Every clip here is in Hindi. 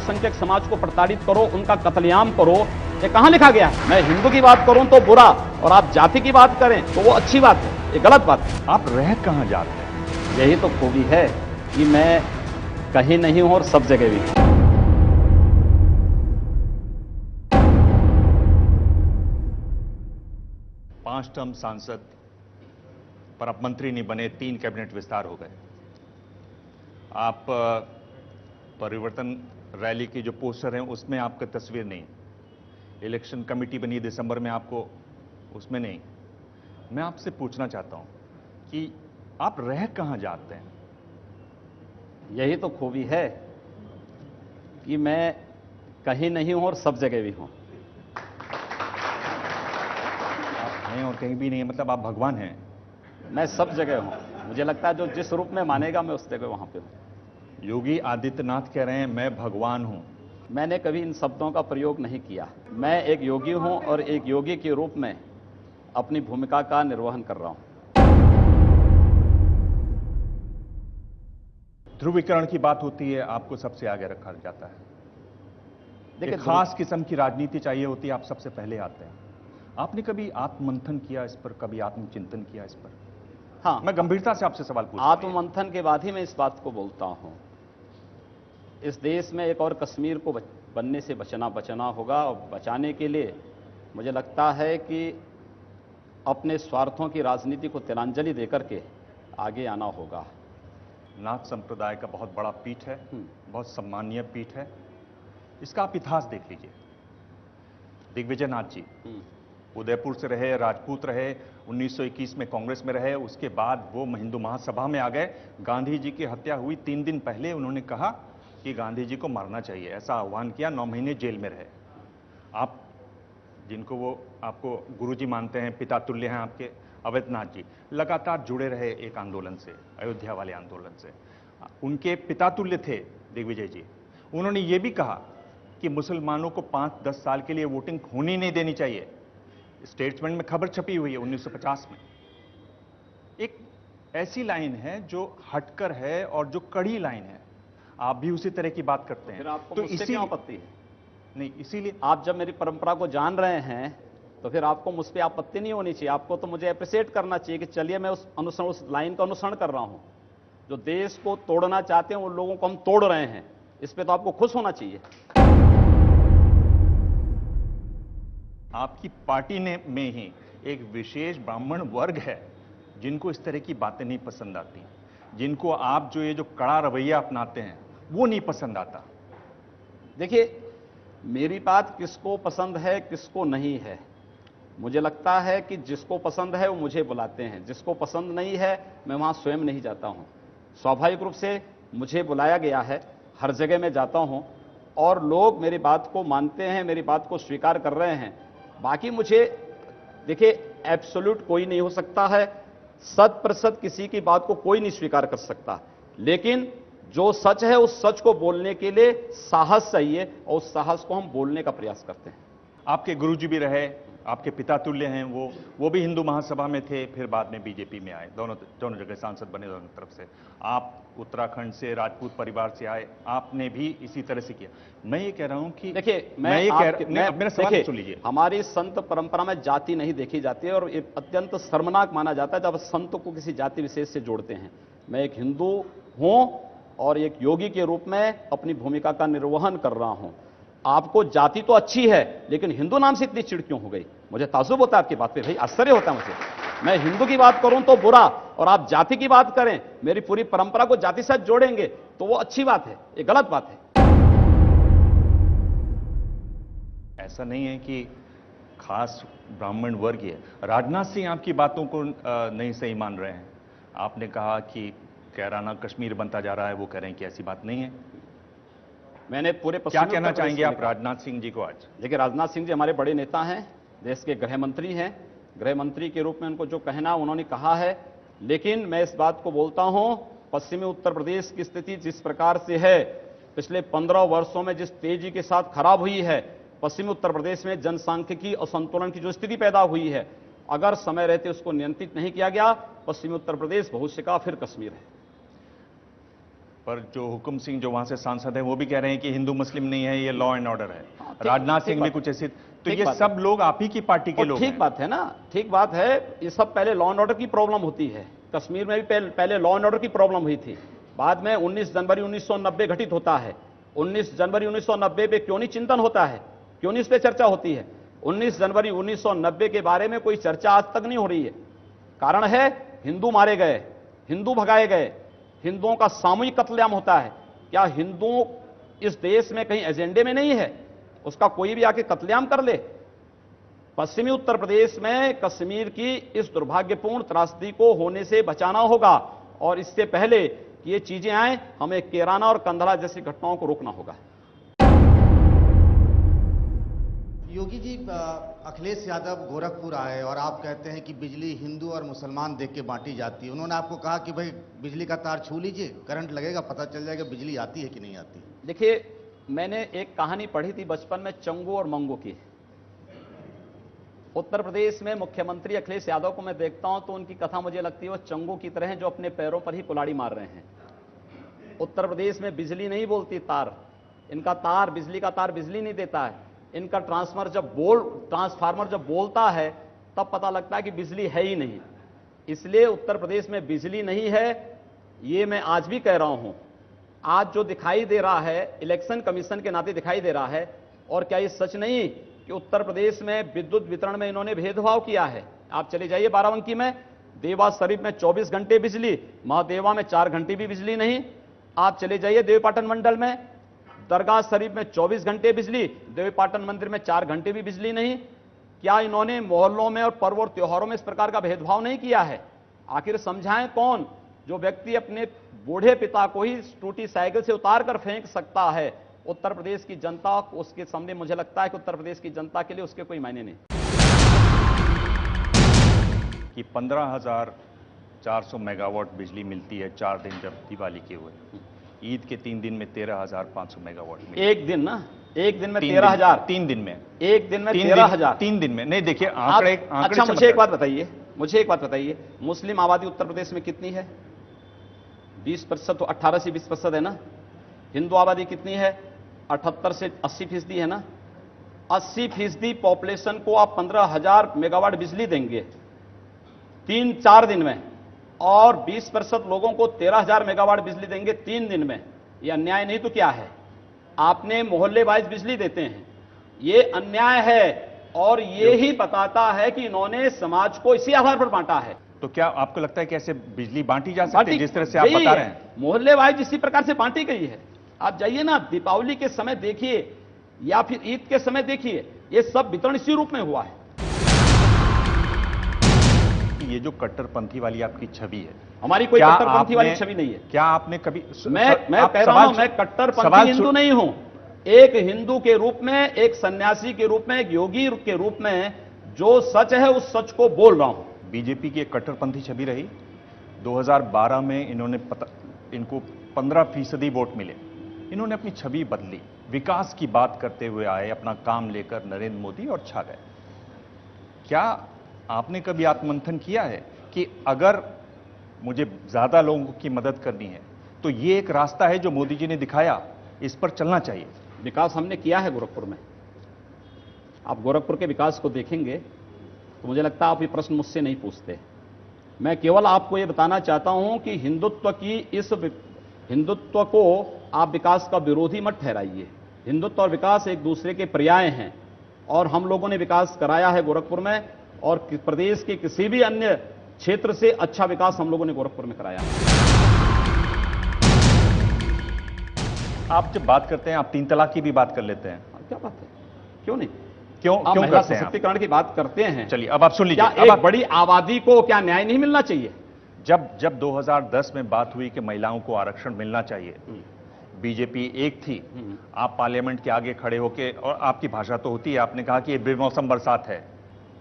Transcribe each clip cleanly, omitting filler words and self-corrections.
अल्पसंख्यक समाज को प्रताड़ित करो, उनका कत्लेआम करो, ये कहां लिखा गया है? मैं हिंदू की बात करूं तो बुरा और आप जाति की बात करें तो वो अच्छी बात है, ये गलत बात है। आप रह कहां जाते हैं? यही तो खूबी है कि मैं कहीं नहीं हूं और सब जगह भी हूं। पांच टर्म सांसद पर आप मंत्री नहीं बने, 3 कैबिनेट विस्तार हो गए। आप परिवर्तन रैली की जो पोस्टर हैं उसमें आपका तस्वीर नहीं, इलेक्शन कमेटी बनी दिसंबर में, आपको उसमें नहीं। मैं आपसे पूछना चाहता हूं कि आप रह कहां जाते हैं? यही तो खूबी है कि मैं कहीं नहीं हूं और सब जगह भी हूं। आप हैं और कहीं भी नहीं है, मतलब आप भगवान हैं। मैं सब जगह हूं। मुझे लगता है जो जिस रूप में मानेगा मैं उस जगह वहां पे हूं। योगी आदित्यनाथ कह रहे हैं मैं भगवान हूं। मैंने कभी इन शब्दों का प्रयोग नहीं किया। मैं एक योगी हूं और एक योगी के रूप में अपनी भूमिका का निर्वहन कर रहा हूं। ध्रुवीकरण की बात होती है, आपको सबसे आगे रखा जाता है। देखिए, खास किस्म की राजनीति चाहिए होती है, आप सबसे पहले आते हैं। आपने कभी आत्ममंथन किया इस पर, कभी आत्मचिंतन किया इस पर? हाँ, मैं गंभीरता से आपसे सवाल पूछ रहा हूं। आत्ममंथन के बाद ही मैं इस बात को बोलता हूं। इस देश में एक और कश्मीर को बनने से बचना होगा और बचाने के लिए मुझे लगता है कि अपने स्वार्थों की राजनीति को तिलांजलि देकर के आगे आना होगा। नाथ संप्रदाय का बहुत बड़ा पीठ है, बहुत सम्मानीय पीठ है। इसका आप इतिहास देख लीजिए। दिग्विजय नाथ जी उदयपुर से रहे, राजपूत रहे, 1921 में कांग्रेस में रहे, उसके बाद वो हिंदू महासभा में आ गए। गांधी जी की हत्या हुई 3 दिन पहले उन्होंने कहा कि गांधी जी को मारना चाहिए, ऐसा आह्वान किया। 9 महीने जेल में रहे। आप जिनको वो आपको गुरुजी मानते हैं, पिता तुल्य हैं आपके, अवैधनाथ जी लगातार जुड़े रहे एक आंदोलन से, अयोध्या वाले आंदोलन से। उनके पिता तुल्य थे दिग्विजय जी। उन्होंने ये भी कहा कि मुसलमानों को 5-10 साल के लिए वोटिंग होनी नहीं देनी चाहिए। स्टेट्समेंट में खबर छपी हुई है 1950 में। एक ऐसी लाइन है जो हटकर है और जो कड़ी लाइन है। आप भी उसी तरह की बात करते हैं। फिर आपको तो मुझसे क्यों आपत्ति है? नहीं, इसीलिए आप जब मेरी परंपरा को जान रहे हैं तो फिर आपको मुझ पर आपत्ति नहीं होनी चाहिए। आपको तो मुझे अप्रिशिएट करना चाहिए कि चलिए मैं उस लाइन का अनुसरण कर रहा हूं। जो देश को तोड़ना चाहते हैं उन लोगों को हम तोड़ रहे हैं, इस पे तो आपको खुश होना चाहिए। आपकी पार्टी में ही एक विशेष ब्राह्मण वर्ग है जिनको इस तरह की बातें नहीं पसंद आती, जिनको आप जो ये जो कड़ा रवैया अपनाते हैं वो नहीं पसंद आता। देखिए, मेरी बात किसको पसंद है किसको नहीं है, मुझे लगता है कि जिसको पसंद है वो मुझे बुलाते हैं, जिसको पसंद नहीं है मैं वहां स्वयं नहीं जाता हूं। स्वाभाविक रूप से मुझे बुलाया गया है, हर जगह मैं जाता हूं और लोग मेरी बात को मानते हैं, मेरी बात को स्वीकार कर रहे हैं। बाकी मुझे देखिए, एब्सोल्यूट कोई नहीं हो सकता है, 100% किसी की बात को कोई नहीं स्वीकार कर सकता, लेकिन जो सच है उस सच को बोलने के लिए साहस चाहिए और उस साहस को हम बोलने का प्रयास करते हैं। आपके गुरुजी भी रहे, आपके पिता तुल्य हैं, वो भी हिंदू महासभा में थे, फिर बाद में बीजेपी में आए, दोनों जगह सांसद बने दोनों तरफ से। आप उत्तराखंड से राजपूत परिवार से आए, आपने भी इसी तरह से किया। मैं ये कह रहा हूं कि देखिए, मेरा सवाल सुन लीजिए। हमारी संत परंपरा में जाति नहीं देखी जाती है और ये अत्यंत शर्मनाक माना जाता है जब संत को किसी जाति विशेष से जोड़ते हैं। मैं एक हिंदू हूं और एक योगी के रूप में अपनी भूमिका का निर्वहन कर रहा हूं। आपको जाति तो अच्छी है लेकिन हिंदू नाम से इतनी चिढ़ क्यों हो गई? मुझे ताज्जुब होता है आपकी बात पे, भाई आश्चर्य होता है मुझे। मैं हिंदू की बात करूं तो बुरा और आप जाति की बात करें, मेरी पूरी परंपरा को जाति से जोड़ेंगे तो वो अच्छी बात है, ये गलत बात है। ऐसा नहीं है कि खास ब्राह्मण वर्ग है। राजनाथ सिंह आपकी बातों को नहीं सही मान रहे हैं। आपने कहा कि कैराना कश्मीर बनता जा रहा है, वो कह रहे हैं कि ऐसी बात नहीं है। मैंने पूरे क्या कहना चाहेंगे आप राजनाथ सिंह जी को आज? देखिए, राजनाथ सिंह जी हमारे बड़े नेता हैं, देश के गृह मंत्री हैं। गृह मंत्री के रूप में उनको जो कहना उन्होंने कहा है, लेकिन मैं इस बात को बोलता हूं, पश्चिमी उत्तर प्रदेश की स्थिति जिस प्रकार से है, पिछले 15 वर्षों में जिस तेजी के साथ खराब हुई है, पश्चिमी उत्तर प्रदेश में जनसांख्यिकी असंतुलन की जो स्थिति पैदा हुई है, अगर समय रहते उसको नियंत्रित नहीं किया गया, पश्चिमी उत्तर प्रदेश भविष्य का फिर कश्मीर है। पर जो हुकुम सिंह जो वहां से सांसद है वो भी कह रहे हैं कि हिंदू मुस्लिम नहीं है, ये लॉ एंड ऑर्डर है। राजनाथ सिंह भी कुछ ऐसे, तो ये सब लोग आप ही की पार्टी के लोग हैं। ठीक बात है ना, ठीक बात है। ये सब पहले लॉ एंड ऑर्डर की प्रॉब्लम होती है। कश्मीर में भी पहले लॉ एंड ऑर्डर की प्रॉब्लम हुई थी, बाद में 19 जनवरी 1990 घटित होता है। 19 जनवरी 1990 पे क्यों नहीं चिंतन होता है, क्यों नहीं इस पे चर्चा होती है? 19 जनवरी 1990 के बारे में कोई चर्चा आज तक नहीं हो रही है। कारण है हिंदू मारे गए, हिंदू भगाए गए, हिंदुओं का सामूहिक कत्लेआम होता है। क्या हिंदू इस देश में कहीं एजेंडे में नहीं है? उसका कोई भी आके कत्लेआम कर ले। पश्चिमी उत्तर प्रदेश में कश्मीर की इस दुर्भाग्यपूर्ण त्रासदी को होने से बचाना होगा, और इससे पहले कि ये चीजें आए, हमें केराना और कंधला जैसी घटनाओं को रोकना होगा। योगी जी, अखिलेश यादव गोरखपुर आए और आप कहते हैं कि बिजली हिंदू और मुसलमान देख के बांटी जाती है। उन्होंने आपको कहा कि भाई बिजली का तार छू लीजिए, करंट लगेगा, पता चल जाएगा बिजली आती है कि नहीं आती। देखिए, मैंने एक कहानी पढ़ी थी बचपन में चंगू और मंगू की। उत्तर प्रदेश में मुख्यमंत्री अखिलेश यादव को मैं देखता हूं तो उनकी कथा मुझे लगती है वो चंगू की तरह हैं जो अपने पैरों पर ही कुल्हाड़ी मार रहे हैं। उत्तर प्रदेश में बिजली नहीं बोलती तार, इनका तार, बिजली का तार बिजली नहीं देता है। इनका ट्रांसफार्मर जब बोलता है तब पता लगता है कि बिजली है ही नहीं। इसलिए उत्तर प्रदेश में बिजली नहीं है, ये मैं आज भी कह रहा हूं। आज जो दिखाई दे रहा है इलेक्शन कमीशन के नाते दिखाई दे रहा है, और क्या ये सच नहीं कि उत्तर प्रदेश में विद्युत वितरण में इन्होंने भेदभाव किया है? आप चले जाइए बाराबंकी में, देवा शरीफ में 24 घंटे बिजली, महादेवा में 4 घंटे भी बिजली नहीं। आप चले जाइए देवीपाटन मंडल में, दरगाह शरीफ में 24 घंटे बिजली, देवीपाटन मंदिर में 4 घंटे भी बिजली नहीं। क्या इन्होंने मोहल्लों में और पर्व और त्योहारों में इस प्रकार का भेदभाव नहीं किया है? आखिर समझाएं कौन? जो व्यक्ति अपने बूढ़े पिता को ही टूटी साइकिल से उतार कर फेंक सकता है, उत्तर प्रदेश की जनता, उसके सामने मुझे लगता है कि उत्तर प्रदेश की जनता के लिए उसके कोई मायने नहीं। कि 15,400 मेगावाट बिजली मिलती है 4 दिन जब दिवाली के हुए, ईद के 3 दिन में 13,500 मेगावाट मिली। एक दिन ना, एक दिन में 13,000, 3 दिन में, एक दिन में 13,000, 3 दिन में नहीं। देखिए आंकड़े अच्छा, मुझे एक बात बताइए, मुझे एक बात बताइए, मुस्लिम आबादी उत्तर प्रदेश में कितनी है? 20%, तो 18 से 20% है ना। हिंदू आबादी कितनी है? 78 से 80% है ना। 80% पॉपुलेशन को आप 15,000 मेगावाट बिजली देंगे 3-4 दिन में, और 20% लोगों को 13,000 मेगावाट बिजली देंगे 3 दिन में। यह अन्याय नहीं तो क्या है? आपने मोहल्ले वाइज बिजली देते हैं, ये अन्याय है, और ये ही बताता है कि इन्होंने समाज को इसी आधार पर बांटा है। तो क्या आपको लगता है कि ऐसे बिजली बांटी जा सकती है जिस तरह से आप बता रहे हैं? मोहल्ले वाइज इसी प्रकार से बांटी गई है। आप जाइए ना, दीपावली के समय देखिए या फिर ईद के समय देखिए, ये सब वितरण इसी रूप में हुआ है। ये जो कट्टरपंथी वाली आपकी छवि है, हमारी कोई कट्टरपंथी वाली छवि नहीं है। क्या आपने कभी, मैं कह रहा हूं, मैं कट्टरपंथी हिंदू नहीं हूं। एक हिंदू के रूप में, एक सन्यासी के रूप में, एक योगी के रूप में जो सच है उस सच को बोल रहा हूं। बीजेपी की एक कट्टरपंथी छवि रही। 2012 में इनको 15% वोट मिले। इन्होंने अपनी छवि बदली, विकास की बात करते हुए आए, अपना काम लेकर नरेंद्र मोदी, और छा गए। क्या आपने कभी आत्ममंथन किया है कि अगर मुझे ज्यादा लोगों की मदद करनी है तो ये एक रास्ता है जो मोदी जी ने दिखाया, इस पर चलना चाहिए? विकास हमने किया है गोरखपुर में। आप गोरखपुर के विकास को देखेंगे तो मुझे लगता है आप ये प्रश्न मुझसे नहीं पूछते। मैं केवल आपको ये बताना चाहता हूं कि हिंदुत्व को आप विकास का विरोधी मत ठहराइए। हिंदुत्व और विकास एक दूसरे के पर्याय हैं, और हम लोगों ने विकास कराया है गोरखपुर में, और प्रदेश के किसी भी अन्य क्षेत्र से अच्छा विकास हम लोगों ने गोरखपुर में कराया है। आप जब बात करते हैं, आप 3 तलाक की भी बात कर लेते हैं। क्या बात है, क्यों नहीं? क्यों महिला सशक्तिकरण की बात करते हैं। चलिए अब आप सुन लीजिए। क्या एक बड़ी आबादी को क्या न्याय नहीं मिलना चाहिए? जब 2010 में बात हुई कि महिलाओं को आरक्षण मिलना चाहिए, बीजेपी एक थी, आप पार्लियामेंट के आगे खड़े होके, और आपकी भाषा तो होती है, आपने कहा कि ये बेमौसम बरसात है।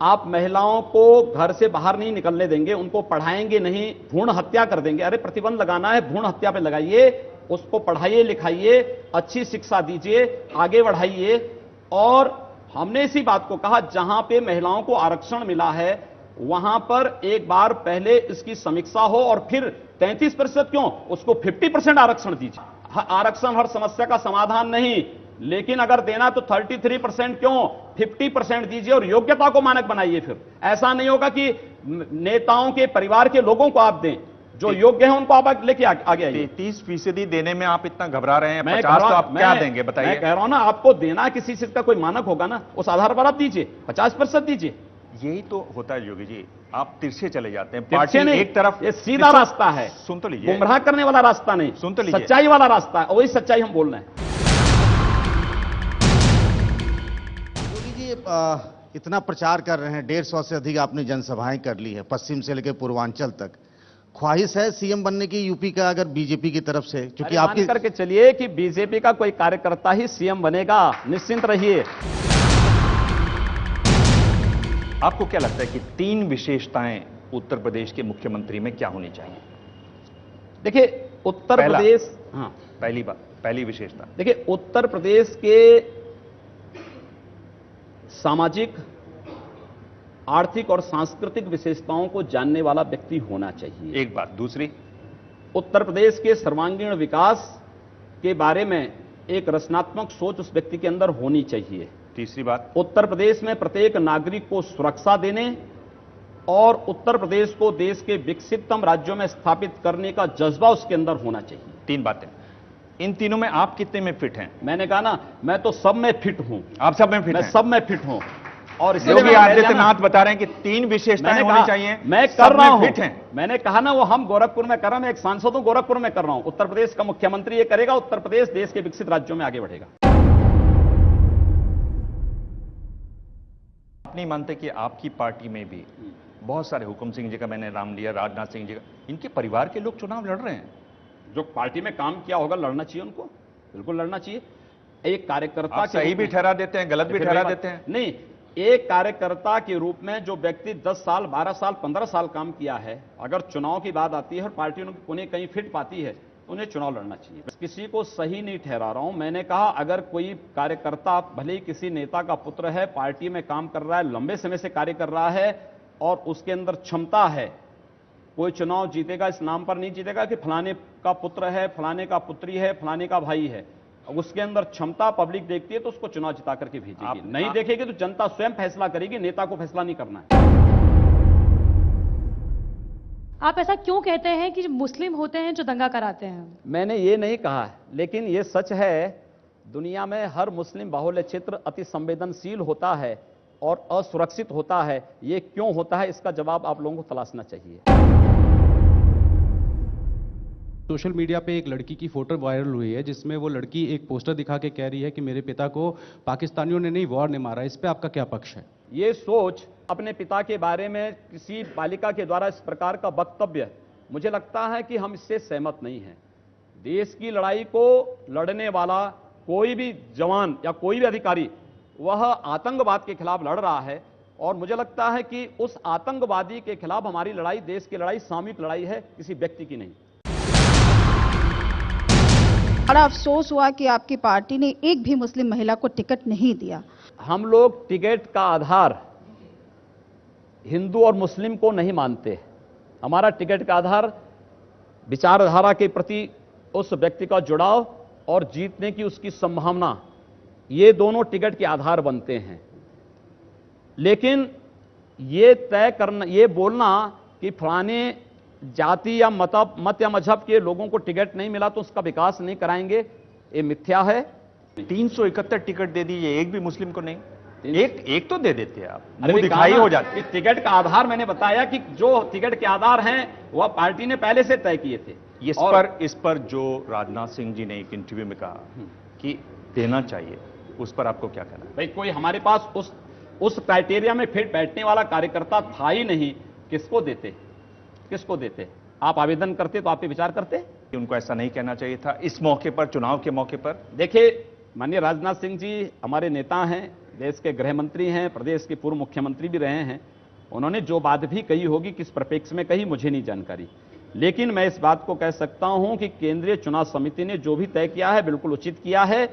आप महिलाओं को घर से बाहर नहीं निकलने देंगे, उनको पढ़ाएंगे नहीं, भ्रूण हत्या कर देंगे। अरे प्रतिबंध लगाना है, भ्रूण हत्या पे लगाइए, उसको पढ़ाइए लिखाइए, अच्छी शिक्षा दीजिए, आगे बढ़ाइए। और हमने इसी बात को कहा, जहां पे महिलाओं को आरक्षण मिला है वहां पर एक बार पहले इसकी समीक्षा हो और फिर 33% क्यों, उसको 50% आरक्षण दीजिए। आरक्षण हर समस्या का समाधान नहीं, लेकिन अगर देना तो 33% क्यों, 50% दीजिए और योग्यता को मानक बनाइए। फिर ऐसा नहीं होगा कि नेताओं के परिवार के लोगों को आप दें, जो योग्य हैं उनको आप लेके आगे आइए। 33% देने में आप इतना घबरा रहे हैं, 50 तो आप क्या देंगे बताइए? मैं कह रहा हूं ना, आपको देना किसी चीज का कोई मानक होगा ना, उस आधार पर आप दीजिए, 50% दीजिए। यही तो होता है योगी जी, आप तिरछे चले जाते हैं। पार्टी नहीं, एक तरफ ये सीधा रास्ता है, सुन तो लीजिए, गुमराह करने वाला रास्ता नहीं, सुन तो लीजिए, सच्चाई वाला रास्ता है, वही सच्चाई हम बोल रहे हैं। योगी जी इतना प्रचार कर रहे हैं, 150 से अधिक आपने जनसभाएं कर ली है, पश्चिम से लेकर पूर्वांचल तक। ख्वाहिश है सीएम बनने की यूपी का, अगर बीजेपी की तरफ से? क्योंकि आपकी मान करके चलिए कि बीजेपी का कोई कार्यकर्ता ही सीएम बनेगा, निश्चिंत रहिए। आपको क्या लगता है कि 3 विशेषताएं उत्तर प्रदेश के मुख्यमंत्री में क्या होनी चाहिए? देखिए उत्तर प्रदेश, हाँ पहली बात, पहली विशेषता, देखिए उत्तर प्रदेश के सामाजिक, आर्थिक और सांस्कृतिक विशेषताओं को जानने वाला व्यक्ति होना चाहिए, एक बात। दूसरी, उत्तर प्रदेश के सर्वांगीण विकास के बारे में एक रचनात्मक सोच उस व्यक्ति के अंदर होनी चाहिए। तीसरी बात, उत्तर प्रदेश में प्रत्येक नागरिक को सुरक्षा देने और उत्तर प्रदेश को देश के विकसिततम राज्यों में स्थापित करने का जज्बा उसके अंदर होना चाहिए। 3 बातें। इन तीनों में आप कितने में फिट हैं? मैंने कहा ना, मैं तो सब में फिट हूं। आप सब में फिट हैं? मैं सब में फिट हूं। और योगी आदित्यनाथ बता रहे हैं कि 3 विशेषताएं होनी चाहिए, मैं कर रहा हूं, फिट हैं। मैंने कहा ना, वो हम गोरखपुर में कर रहा हूं, मैं एक सांसद हूं, गोरखपुर में कर रहा हूं। उत्तर प्रदेश का मुख्यमंत्री ये करेगा, उत्तर प्रदेश देश के विकसित राज्यों में आगे बढ़ेगा। नहीं मानते कि आपकी पार्टी में भी बहुत सारे, हुकुम सिंह जी का मैंने नाम लिया, राजनाथ सिंह जी का, इनके परिवार के लोग चुनाव लड़ रहे हैं? जो पार्टी में काम किया होगा लड़ना चाहिए उनको, बिल्कुल लड़ना चाहिए। एक कार्यकर्ता सही भी ठहरा देते हैं, गलत भी ठहरा देते हैं? नहीं, एक कार्यकर्ता के रूप में जो व्यक्ति 10 साल, 12 साल, 15 साल काम किया है, अगर चुनाव की बात आती है और पार्टी उन्हें कहीं फिट पाती है, उन्हें चुनाव लड़ना चाहिए। किसी को सही नहीं ठहरा रहा हूं। मैंने कहा अगर कोई कार्यकर्ता भले ही किसी नेता का पुत्र है, पार्टी में काम कर रहा है, लंबे समय से कार्य कर रहा है और उसके अंदर क्षमता है, कोई चुनाव जीतेगा इस नाम पर नहीं जीतेगा कि फलाने का पुत्र है, फलाने का पुत्री है, फलाने का भाई है। उसके अंदर क्षमता पब्लिक देखती है तो उसको चुनाव जिता करके भेजेगी, नहीं देखेगी तो जनता स्वयं फैसला करेगी, नेता को फैसला नहीं करना है। आप ऐसा क्यों कहते हैं कि मुस्लिम होते हैं जो दंगा कराते हैं? मैंने ये नहीं कहा, लेकिन ये सच है, दुनिया में हर मुस्लिम बाहुल्य क्षेत्र अति संवेदनशील होता है और असुरक्षित होता है। ये क्यों होता है, इसका जवाब आप लोगों को तलाशना चाहिए। सोशल मीडिया पे एक लड़की की फोटो वायरल हुई है जिसमें वो लड़की एक पोस्टर दिखा के कह रही है कि मेरे पिता को पाकिस्तानियों ने नहीं, वॉर ने मारा। इस पे आपका क्या पक्ष है? ये सोच अपने पिता के बारे में किसी बालिका के द्वारा इस प्रकार का वक्तव्य, मुझे लगता है कि हम इससे सहमत नहीं हैं। देश की लड़ाई को लड़ने वाला कोई भी जवान या कोई भी अधिकारी वह आतंकवाद के खिलाफ लड़ रहा है और मुझे लगता है कि उस आतंकवादी के खिलाफ हमारी लड़ाई, देश की लड़ाई सामूहिक लड़ाई है, किसी व्यक्ति की नहीं। बड़ा अफसोस हुआ कि आपकी पार्टी ने एक भी मुस्लिम महिला को टिकट नहीं दिया। हम लोग टिकट का आधार हिंदू और मुस्लिम को नहीं मानते। हमारा टिकट का आधार विचारधारा के प्रति उस व्यक्ति का जुड़ाव और जीतने की उसकी संभावना, ये दोनों टिकट के आधार बनते हैं। लेकिन ये तय करना, ये बोलना कि फलाने जाति या मत या मजहब के लोगों को टिकट नहीं मिला तो उसका विकास नहीं कराएंगे, ये मिथ्या है। 371 टिकट दे दीजिए, एक भी मुस्लिम को नहीं। एक तो दे देते हैं आप, मुंह दिखाई हो जाती है। टिकट का आधार मैंने बताया कि जो टिकट के आधार हैं वह पार्टी ने पहले से तय किए थे। इस पर जो राजनाथ सिंह जी ने एक इंटरव्यू में कहा कि देना चाहिए, उस पर आपको क्या कहना है? भाई कोई हमारे पास उस क्राइटेरिया में फिट बैठने वाला कार्यकर्ता था ही नहीं, किसको देते? किसको देते? आप आवेदन करते तो आप पे विचार करते कि उनको ऐसा नहीं कहना चाहिए था इस मौके पर, चुनाव के मौके पर। देखिए, माननीय राजनाथ सिंह जी हमारे नेता हैं, देश के गृह मंत्री हैं, प्रदेश के पूर्व मुख्यमंत्री भी रहे हैं। उन्होंने जो बात भी कही होगी, किस परिप्रेक्ष्य में कही, मुझे नहीं जानकारी। लेकिन मैं इस बात को कह सकता हूं कि केंद्रीय चुनाव समिति ने जो भी तय किया है बिल्कुल उचित किया है।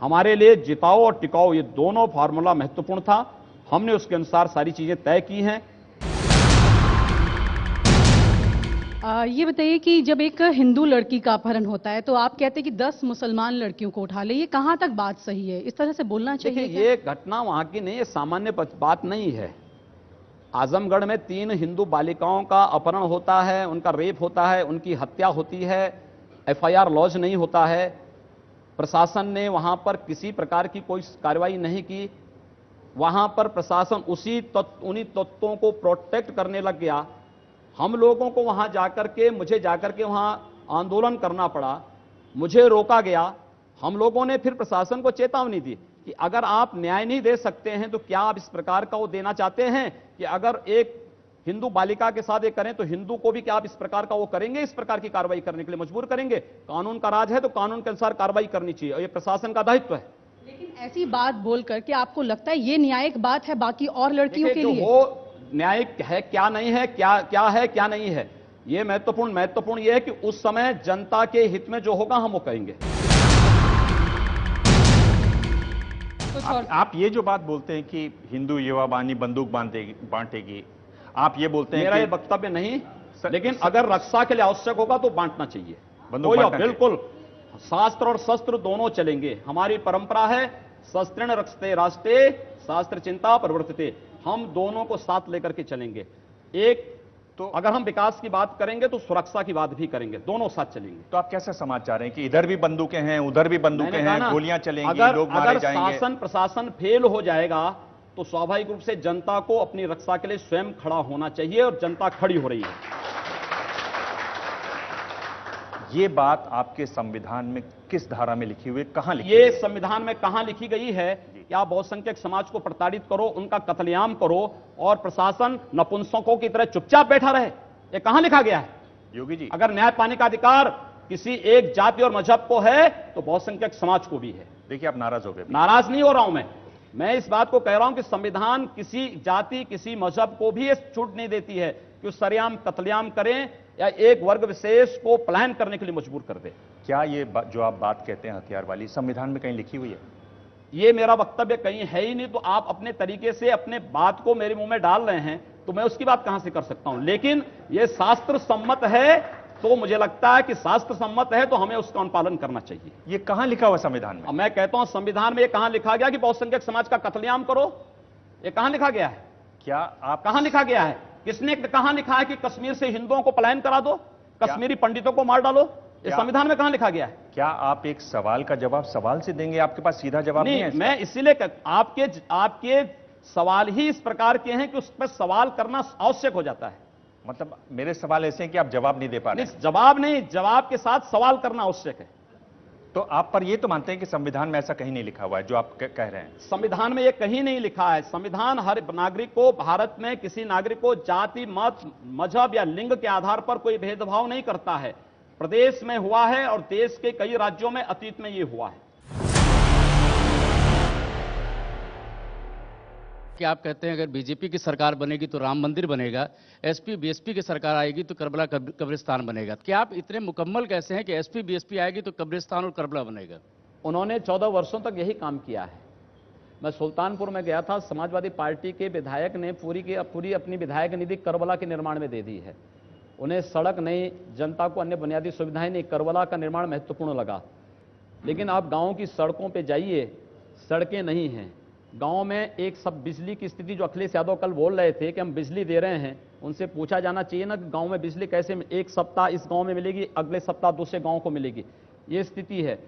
हमारे लिए जिताओ और टिकाओ, ये दोनों फार्मूला महत्वपूर्ण था। हमने उसके अनुसार सारी चीजें तय की हैं। ये बताइए कि जब एक हिंदू लड़की का अपहरण होता है तो आप कहते हैं कि 10 मुसलमान लड़कियों को उठा ले, ये कहाँ तक बात सही है? इस तरह से बोलना चाहिए देखिए, क्या? ये घटना वहां की नहीं है, सामान्य बात नहीं है। आजमगढ़ में 3 हिंदू बालिकाओं का अपहरण होता है, उनका रेप होता है, उनकी हत्या होती है, एफआईआर लॉन्च नहीं होता है। प्रशासन ने वहां पर किसी प्रकार की कोई कार्रवाई नहीं की। वहां पर प्रशासन उन्हीं तत्वों को प्रोटेक्ट करने लग गया। हम लोगों को वहां मुझे जाकर के वहां आंदोलन करना पड़ा, मुझे रोका गया। हम लोगों ने फिर प्रशासन को चेतावनी दी कि अगर आप न्याय नहीं दे सकते हैं तो क्या आप इस प्रकार का वो देना चाहते हैं कि अगर एक हिंदू बालिका के साथ ये करें तो हिंदू को भी क्या आप इस प्रकार का वो करेंगे, इस प्रकार की कार्रवाई करने के लिए मजबूर करेंगे? कानून का राज है तो कानून के अनुसार कार्रवाई करनी चाहिए और ये प्रशासन का दायित्व है। लेकिन ऐसी बात बोलकर कि आपको लगता है ये न्यायिक बात है बाकी और लड़कियों के जो लिए? वो न्यायिक है क्या नहीं है, क्या है क्या नहीं है, ये महत्वपूर्ण ये है कि उस समय जनता के हित में जो होगा हम वो करेंगे। आप ये जो बात बोलते हैं कि हिंदू युवा बानी बंदूक बांटेगी, आप ये बोलते हैं मेरा कि ये वक्तव्य नहीं, लेकिन अगर रक्षा के लिए आवश्यक होगा तो बांटना चाहिए। बंदूक बांटना चाहिए। बिल्कुल, शास्त्र और शस्त्र दोनों चलेंगे। हमारी परंपरा है शस्त्रेण रक्षते राष्ट्रे शास्त्र चिंता प्रवर्तते। हम दोनों को साथ लेकर के चलेंगे। तो अगर हम विकास की बात करेंगे तो सुरक्षा की बात भी करेंगे, दोनों साथ चलेंगे। तो आप कैसे समझ चाह रहे हैं कि इधर भी बंदूकें हैं, उधर भी बंदूकें हैं, गोलियां चलेंगी, लोग मारे जाएंगे? अगर शासन प्रशासन फेल हो जाएगा तो स्वाभाविक रूप से जनता को अपनी रक्षा के लिए स्वयं खड़ा होना चाहिए और जनता खड़ी हो रही है। ये बात आपके संविधान में किस धारा में लिखी हुई है, कहां लिखी ये हुई है? संविधान में कहां लिखी गई है कि आप बहुसंख्यक समाज को प्रताड़ित करो, उनका कत्लेआम करो और प्रशासन नपुंसकों की तरह चुपचाप बैठा रहे? ये कहां लिखा गया है? योगी जी, अगर न्याय पाने का अधिकार किसी एक जाति और मजहब को है तो बहुसंख्यक समाज को भी है। देखिए आप नाराज हो गए। नाराज नहीं हो रहा हूं मैं इस बात को कह रहा हूं कि संविधान किसी जाति किसी मजहब को भी ये छूट नहीं देती है कि उस सरेआम कत्लेआम करें या एक वर्ग विशेष को पलायन करने के लिए मजबूर कर दे। क्या ये जो आप बात कहते हैं हथियार वाली, संविधान में कहीं लिखी हुई है? ये मेरा वक्तव्य कहीं है ही नहीं, तो आप अपने तरीके से अपने बात को मेरे मुंह में डाल रहे हैं, तो मैं उसकी बात कहां से कर सकता हूं? लेकिन ये शास्त्र सम्मत है तो मुझे लगता है कि शास्त्र सम्मत है तो हमें उसका अनुपालन करना चाहिए। ये कहां लिखा हुआ संविधान में? मैं कहता हूं संविधान में ये कहां लिखा गया कि बहुसंख्यक समाज का कत्लेआम करो? ये कहां लिखा गया है? क्या आप कहां लिखा गया है? किसने कहां लिखा है कि कश्मीर से हिंदुओं को पलायन करा दो, कश्मीरी पंडितों को मार डालो? ये संविधान में कहां लिखा गया है? क्या आप एक सवाल का जवाब सवाल से देंगे? आपके पास सीधा जवाब नहीं है? मैं इसीलिए आपके सवाल ही इस प्रकार के हैं कि उस पर सवाल करना आवश्यक हो जाता है। मतलब मेरे सवाल ऐसे हैं कि आप जवाब नहीं दे पा रहे? जवाब नहीं, जवाब के साथ सवाल करना आवश्यक है। तो आप पर यह तो मानते हैं कि संविधान में ऐसा कहीं नहीं लिखा हुआ है जो आप कह रहे हैं? संविधान में यह कहीं नहीं लिखा है। संविधान हर नागरिक को, भारत में किसी नागरिक को जाति मत मजहब या लिंग के आधार पर कोई भेदभाव नहीं करता है। प्रदेश में हुआ है और देश के कई राज्यों में अतीत में यह हुआ है। कि आप कहते हैं अगर बीजेपी की सरकार बनेगी तो राम मंदिर बनेगा, एसपी बीएसपी की सरकार आएगी तो करबला कब्रिस्तान बनेगा। क्या आप इतने मुकम्मल कैसे हैं कि एसपी बीएसपी आएगी तो कब्रिस्तान और करबला बनेगा? उन्होंने 14 वर्षों तक यही काम किया है। मैं सुल्तानपुर में गया था, समाजवादी पार्टी के विधायक ने पूरी अपनी विधायक निधि करबला के निर्माण में दे दी है। उन्हें सड़क नहीं, जनता को अन्य बुनियादी सुविधाएं नहीं, करबला का निर्माण महत्वपूर्ण लगा। लेकिन आप गाँव की सड़कों पर जाइए, सड़कें नहीं हैं। गांव में एक सब बिजली की स्थिति, जो अखिलेश यादव कल बोल रहे थे कि हम बिजली दे रहे हैं, उनसे पूछा जाना चाहिए ना कि गांव में बिजली कैसे, एक सप्ताह इस गांव में मिलेगी, अगले सप्ताह दूसरे गांव को मिलेगी। ये स्थिति है।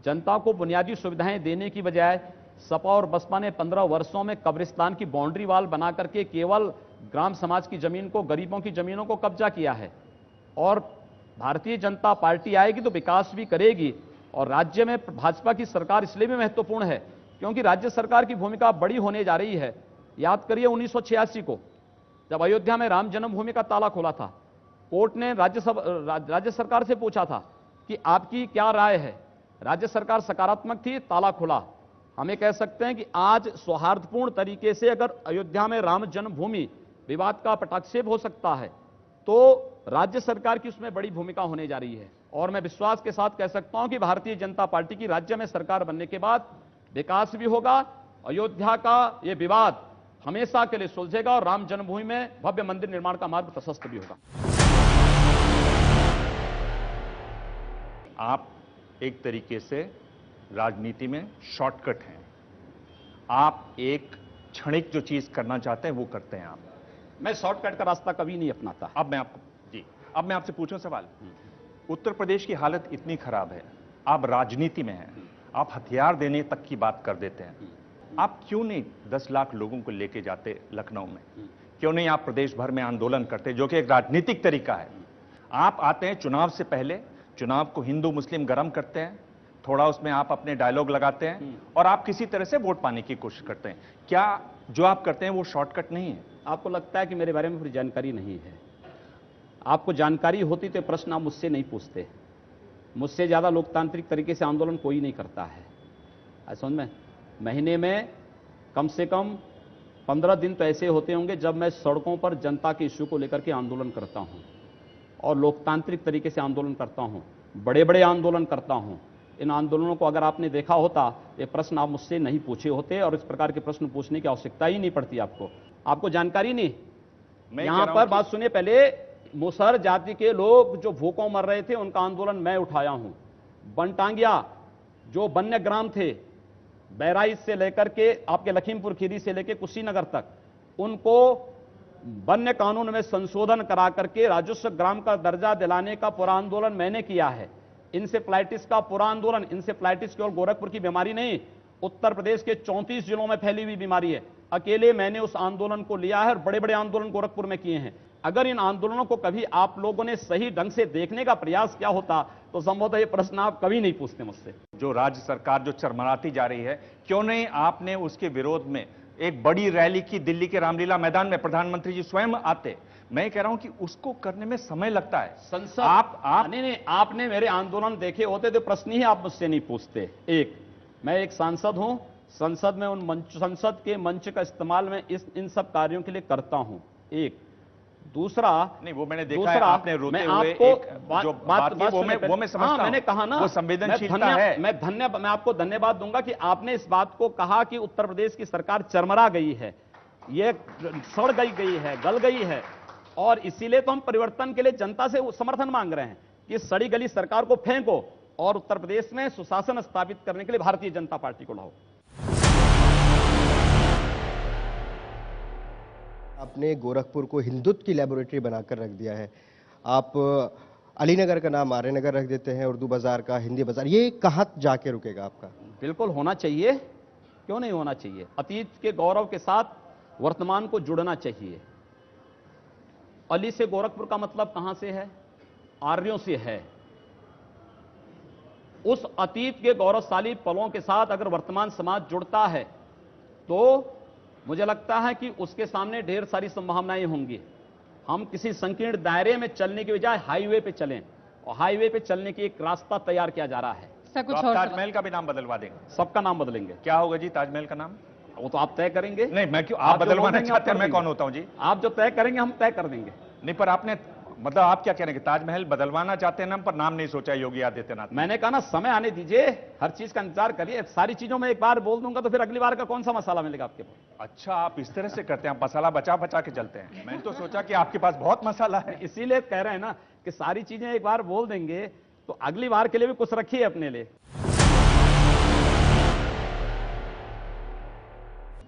जनता को बुनियादी सुविधाएं देने की बजाय सपा और बसपा ने 15 वर्षों में कब्रिस्तान की बाउंड्री वाल बना करके केवल ग्राम समाज की जमीन को, गरीबों की जमीनों को कब्जा किया है। और भारतीय जनता पार्टी आएगी तो विकास भी करेगी। और राज्य में भाजपा की सरकार इसलिए भी महत्वपूर्ण है क्योंकि राज्य सरकार की भूमिका बड़ी होने जा रही है। याद करिए 1986 को जब अयोध्या में राम जन्मभूमि का ताला खोला था, कोर्ट ने राज्य सरकार से पूछा था कि आपकी क्या राय है। राज्य सरकार सकारात्मक थी, ताला खुला। हमें कह सकते हैं कि आज सौहार्दपूर्ण तरीके से अगर अयोध्या में राम जन्मभूमि विवाद का पटाक्षेप हो सकता है तो राज्य सरकार की उसमें बड़ी भूमिका होने जा रही है। और मैं विश्वास के साथ कह सकता हूं कि भारतीय जनता पार्टी की राज्य में सरकार बनने के बाद विकास भी होगा, अयोध्या का यह विवाद हमेशा के लिए सुलझेगा और राम जन्मभूमि में भव्य मंदिर निर्माण का मार्ग प्रशस्त भी होगा। आप एक तरीके से राजनीति में शॉर्टकट हैं। आप एक क्षणिक जो चीज करना चाहते हैं वो करते हैं आप। मैं शॉर्टकट का रास्ता कभी नहीं अपनाता। अब मैं आपसे पूछूं सवाल। उत्तर प्रदेश की हालत इतनी खराब है, आप राजनीति में हैं, आप हथियार देने तक की बात कर देते हैं। आप क्यों नहीं 10 लाख लोगों को लेके जाते लखनऊ में? क्यों नहीं आप प्रदेश भर में आंदोलन करते, जो कि एक राजनीतिक तरीका है? आप आते हैं चुनाव से पहले, चुनाव को हिंदू मुस्लिम गरम करते हैं, थोड़ा उसमें आप अपने डायलॉग लगाते हैं और आप किसी तरह से वोट पाने की कोशिश करते हैं। क्या जो आप करते हैं वो शॉर्टकट नहीं है? आपको लगता है कि मेरे बारे में पूरी जानकारी नहीं है? आपको जानकारी होती तो प्रश्न आप मुझसे नहीं पूछते। मुझसे ज्यादा लोकतांत्रिक तरीके से आंदोलन कोई नहीं करता है। समझ में, महीने में कम से कम 15 दिन तो ऐसे होते होंगे जब मैं सड़कों पर जनता के इश्यू को लेकर के आंदोलन करता हूं और लोकतांत्रिक तरीके से आंदोलन करता हूं, बड़े बड़े आंदोलन करता हूं। इन आंदोलनों को अगर आपने देखा होता, ये प्रश्न आप मुझसे नहीं पूछे होते और इस प्रकार के प्रश्न पूछने की आवश्यकता ही नहीं पड़ती आपको जानकारी नहीं। यहां पर बात सुनिए, पहले मुसहर जाति के लोग जो भूखों मर रहे थे उनका आंदोलन मैं उठाया हूं। बनटांगिया जो वन्य ग्राम थे, बहराइच से लेकर के आपके लखीमपुर खीरी से लेकर कुशीनगर तक, उनको वन्य कानून में संशोधन करा करके राजस्व ग्राम का दर्जा दिलाने का पूरा आंदोलन मैंने किया है। इंसेफ्लाइटिस का पूरा आंदोलन, इंसेफ्लाइटिस केवल गोरखपुर की बीमारी नहीं, उत्तर प्रदेश के 34 जिलों में फैली हुई बीमारी है। अकेले मैंने उस आंदोलन को लिया है और बड़े बड़े आंदोलन गोरखपुर में किए हैं। अगर इन आंदोलनों को कभी आप लोगों ने सही ढंग से देखने का प्रयास किया होता तो संभवतः ये प्रश्न आप कभी नहीं पूछते मुझसे। जो राज्य सरकार जो चरमराती जा रही है, क्यों नहीं आपने उसके विरोध में एक बड़ी रैली की दिल्ली के रामलीला मैदान में? प्रधानमंत्री जी स्वयं आते। मैं कह रहा हूं कि उसको करने में समय लगता है। संसद नहीं, आपने मेरे आंदोलन देखे होते तो प्रश्न ही आप मुझसे नहीं पूछते। मैं एक सांसद हूं, संसद में संसद के मंच का इस्तेमाल मैं इन सब कार्यों के लिए करता हूं। दूसरा नहीं, वो मैंने देखा है आपने रोते हुए जो बात की, वो मैं समझता हूं। मैंने कहा ना, वो संवेदनशीलता है। मैं आपको धन्यवाद दूंगा कि आपने इस बात को कहा कि उत्तर प्रदेश की सरकार चरमरा गई है, ये सड़ गई है, गल गई है, और इसीलिए तो हम परिवर्तन के लिए जनता से समर्थन मांग रहे हैं कि सड़ी गली सरकार को फेंको और उत्तर प्रदेश में सुशासन स्थापित करने के लिए भारतीय जनता पार्टी को लाओ। आपने गोरखपुर को हिंदुत्व की लेबोरेटरी बनाकर रख दिया है। आप अलीनगर का नाम आर्यनगर रख देते हैं, उर्दू बाजार का हिंदी बाजार। ये कहां जाके रुकेगा आपका? बिल्कुल होना चाहिए, क्यों नहीं होना चाहिए। अतीत के गौरव के साथ वर्तमान को जुड़ना चाहिए। अली से गोरखपुर का मतलब कहां से है? आर्यों से है। उस अतीत के गौरवशाली पलों के साथ अगर वर्तमान समाज जुड़ता है तो मुझे लगता है कि उसके सामने ढेर सारी संभावनाएं होंगी। हम किसी संकीर्ण दायरे में चलने की बजाय हाईवे पे चलें, और हाईवे पे चलने की एक रास्ता तैयार किया जा रहा है। तो आप ताजमहल का भी नाम बदलवा देंगे? सबका नाम बदलेंगे। क्या होगा जी ताजमहल का नाम? वो तो आप तय करेंगे। नहीं, मैं क्यों? आप बदलवाना चाहते हैं, मैं कौन होता हूं जी? आप जो तय करेंगे हम तय कर देंगे। नहीं, पर आपने मतलब आप क्या कह रहे हैं? ताजमहल बदलवाना चाहते हैं नाम, पर नाम नहीं सोचा योगी आदित्यनाथ? मैंने कहा ना, समय आने दीजिए, हर चीज का इंतजार करिए। सारी चीजों में एक बार बोल दूंगा तो फिर अगली बार का कौन सा मसाला मिलेगा आपके पास? अच्छा, आप इस तरह से करते हैं, आप मसाला बचा बचा के चलते हैं। मैंने तो सोचा कि आपके पास बहुत मसाला है। इसीलिए कह रहे हैं ना कि सारी चीजें एक बार बोल देंगे तो अगली बार के लिए भी कुछ रखिए अपने लिए।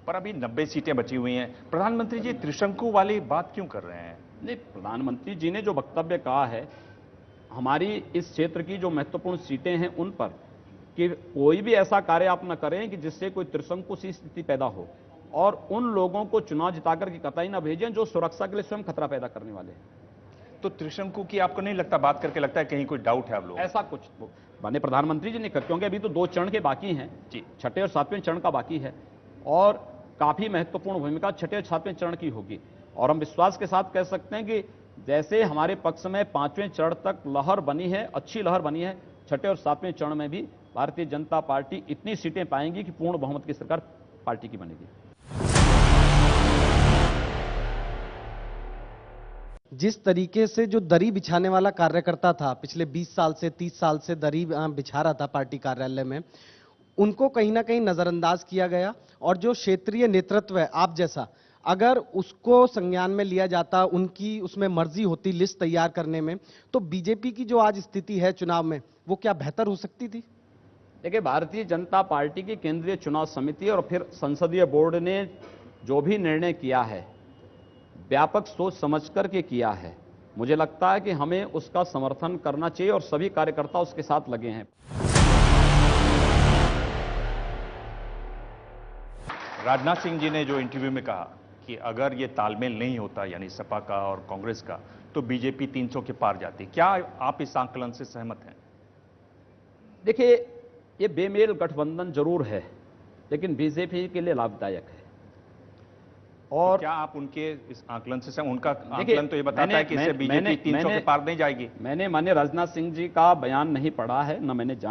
पर अभी 90 सीटें बची हुई हैं। प्रधानमंत्री जी त्रिशंकु वाली बात क्यों कर रहे हैं? नहीं, प्रधानमंत्री जी ने जो वक्तव्य कहा है हमारी इस क्षेत्र की जो महत्वपूर्ण सीटें हैं उन पर, कि कोई भी ऐसा कार्य आप न करें कि जिससे कोई त्रिशंकु सी स्थिति पैदा हो, और उन लोगों को चुनाव जिताकर के कतई न भेजें जो सुरक्षा के लिए स्वयं खतरा पैदा करने वाले हैं। तो त्रिशंकु की आपको नहीं लगता, बात करके लगता है कहीं कोई डाउट है आप लोग? ऐसा कुछ माने प्रधानमंत्री जी ने, क्योंकि अभी तो 2 चरण के बाकी हैं जी, 6ठे और 7वें चरण का बाकी है, और काफी महत्वपूर्ण भूमिका 6ठे और 7वें चरण की होगी। और हम विश्वास के साथ कह सकते हैं कि जैसे हमारे पक्ष में 5वें चरण तक लहर बनी है, अच्छी लहर बनी है, 6ठे और 7वें चरण में भी भारतीय जनता पार्टी इतनी सीटें पाएंगी कि पूर्ण बहुमत की सरकार पार्टी की बनेगी। जिस तरीके से जो दरी बिछाने वाला कार्यकर्ता था, पिछले 20 साल से 30 साल से दरी बिछा रहा था पार्टी कार्यालय में, उनको कहीं ना कहीं नजरअंदाज किया गया। और जो क्षेत्रीय नेतृत्व है आप जैसा, अगर उसको संज्ञान में लिया जाता, उनकी उसमें मर्जी होती लिस्ट तैयार करने में, तो बीजेपी की जो आज स्थिति है चुनाव में, वो क्या बेहतर हो सकती थी? देखिए, भारतीय जनता पार्टी की केंद्रीय चुनाव समिति और फिर संसदीय बोर्ड ने जो भी निर्णय किया है, व्यापक सोच समझ करके किया है। मुझे लगता है कि हमें उसका समर्थन करना चाहिए और सभी कार्यकर्ता उसके साथ लगे हैं। राजनाथ सिंह जी ने जो इंटरव्यू में कहा कि अगर ये तालमेल नहीं होता, यानी सपा का और कांग्रेस का, तो बीजेपी 300 के पार जाती। क्या आप इस आंकलन से सहमत हैं? देखिए, ये बेमेल गठबंधन जरूर है, लेकिन बीजेपी के लिए लाभदायक है। और तो क्या आप उनके इस आंकलन से उनका आंकलन तो ये बताता है कि इससे बीजेपी 300 के पार नहीं जाएगी। मैंने माननीय राजनाथ सिंह जी का बयान नहीं पढ़ा है, न मैंने जाना